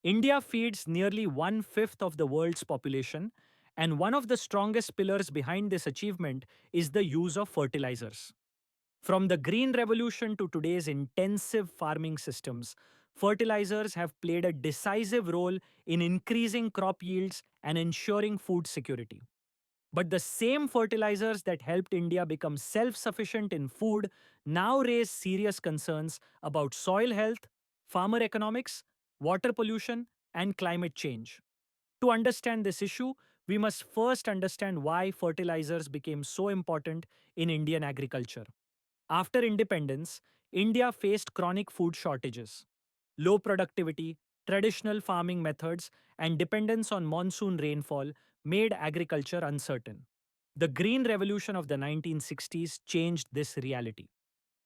India feeds nearly one-fifth of the world's population, and one of the strongest pillars behind this achievement is the use of fertilizers. From the Green Revolution to today's intensive farming systems, fertilizers have played a decisive role in increasing crop yields and ensuring food security. But the same fertilizers that helped India become self sufficient in food now raise serious concerns about soil health, farmer economics, water pollution, and climate change. To understand this issue, we must first understand why fertilizers became so important in Indian agriculture. After independence, India faced chronic food shortages. Low productivity, traditional farming methods, and dependence on monsoon rainfall made agriculture uncertain. The Green Revolution of the 1960s changed this reality.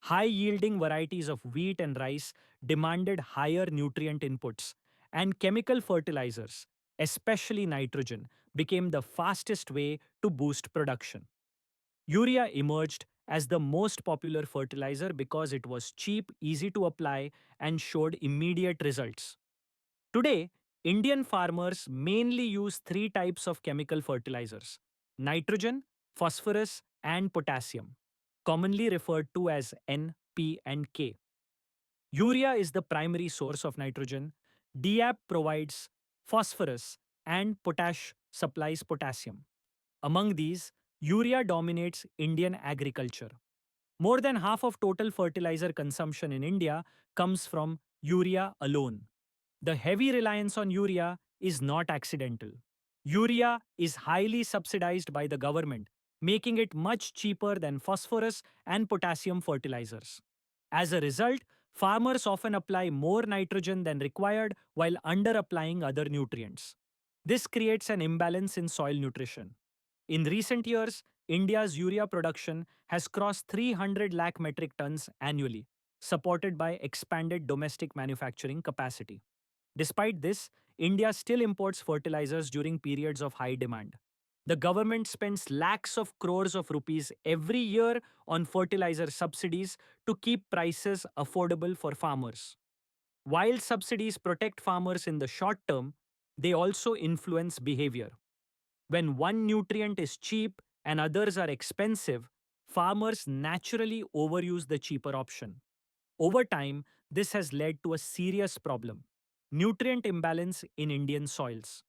High yielding varieties of wheat and rice demanded higher nutrient inputs, and chemical fertilizers, especially nitrogen, became the fastest way to boost production. Urea emerged as the most popular fertilizer because it was cheap, easy to apply, and showed immediate results. Today, Indian farmers mainly use three types of chemical fertilizers: nitrogen, phosphorus, and potassium, commonly referred to as N, P, and K. Urea is the primary source of nitrogen, DAP provides phosphorus, and potash supplies potassium. Among these, urea dominates Indian agriculture. More than half of total fertilizer consumption in India comes from urea alone. The heavy reliance on urea is not accidental. Urea is highly subsidized by the government, making it much cheaper than phosphorus and potassium fertilizers. As a result, farmers often apply more nitrogen than required while under applying other nutrients. This creates an imbalance in soil nutrition. In recent years, India's urea production has crossed 300 lakh metric tons annually, supported by expanded domestic manufacturing capacity. Despite this, India still imports fertilizers during periods of high demand. The government spends lakhs of crores of rupees every year on fertilizer subsidies to keep prices affordable for farmers. While subsidies protect farmers in the short term, they also influence behavior. When one nutrient is cheap and others are expensive, farmers naturally overuse the cheaper option. Over time, this has led to a serious problem: nutrient imbalance in Indian soils.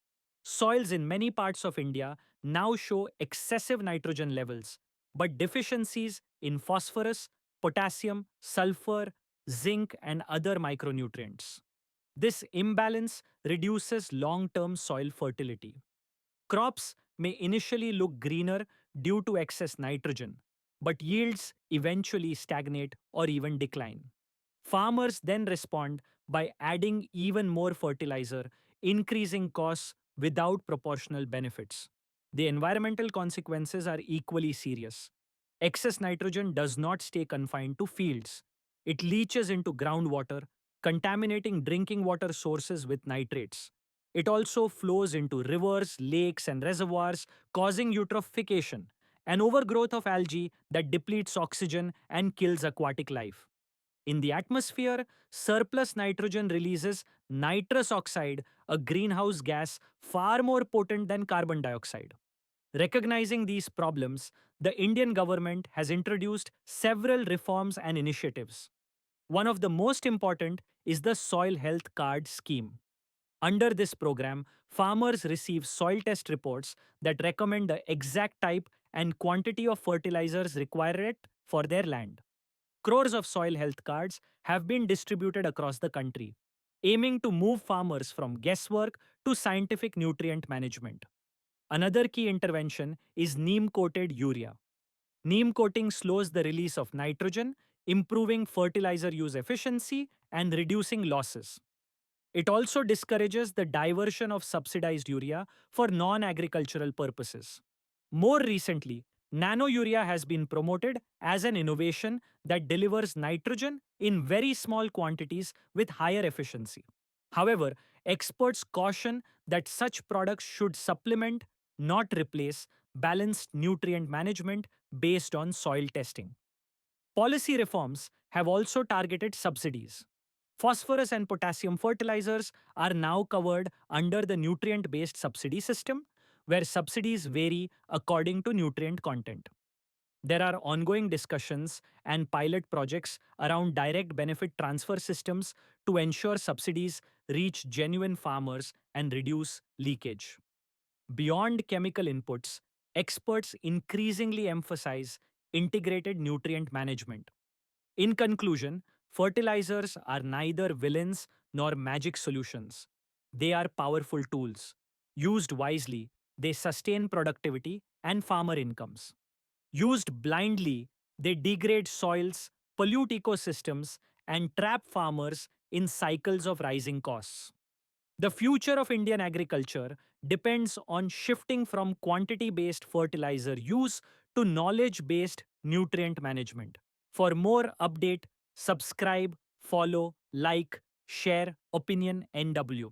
Soils in many parts of India now show excessive nitrogen levels, but deficiencies in phosphorus, potassium, sulfur, zinc, and other micronutrients. This imbalance reduces long term soil fertility. Crops may initially look greener due to excess nitrogen, but yields eventually stagnate or even decline. Farmers then respond by adding even more fertilizer, increasing costs without proportional benefits. The environmental consequences are equally serious. Excess nitrogen does not stay confined to fields. It leaches into groundwater, contaminating drinking water sources with nitrates. It also flows into rivers, lakes, and reservoirs, causing eutrophication, an overgrowth of algae that depletes oxygen and kills aquatic life. In the atmosphere, surplus nitrogen releases nitrous oxide, a greenhouse gas far more potent than carbon dioxide. Recognizing these problems, the Indian government has introduced several reforms and initiatives. One of the most important is the Soil Health Card scheme. Under this program, farmers receive soil test reports that recommend the exact type and quantity of fertilizers required for their land. Crores of soil health cards have been distributed across the country, aiming to move farmers from guesswork to scientific nutrient management. Another key intervention is neem coated urea. Neem coating slows the release of nitrogen, improving fertilizer use efficiency and reducing losses. It also discourages the diversion of subsidized urea for non agricultural purposes. More recently, nano urea has been promoted as an innovation that delivers nitrogen in very small quantities with higher efficiency. However, experts caution that such products should supplement, not replace, balanced nutrient management based on soil testing. Policy reforms have also targeted subsidies. Phosphorus and potassium fertilizers are now covered under the nutrient based subsidy system, where subsidies vary according to nutrient content. There are ongoing discussions and pilot projects around direct benefit transfer systems to ensure subsidies reach genuine farmers and reduce leakage. Beyond chemical inputs, experts increasingly emphasize integrated nutrient management. In conclusion, fertilizers are neither villains nor magic solutions. They are powerful tools. Used wisely, they sustain productivity and farmer incomes. Used blindly, they degrade soils, pollute ecosystems, and trap farmers in cycles of rising costs. The future of Indian agriculture depends on shifting from quantity based fertilizer use to knowledge based nutrient management. For more update, subscribe, follow, like, share Opinion NW.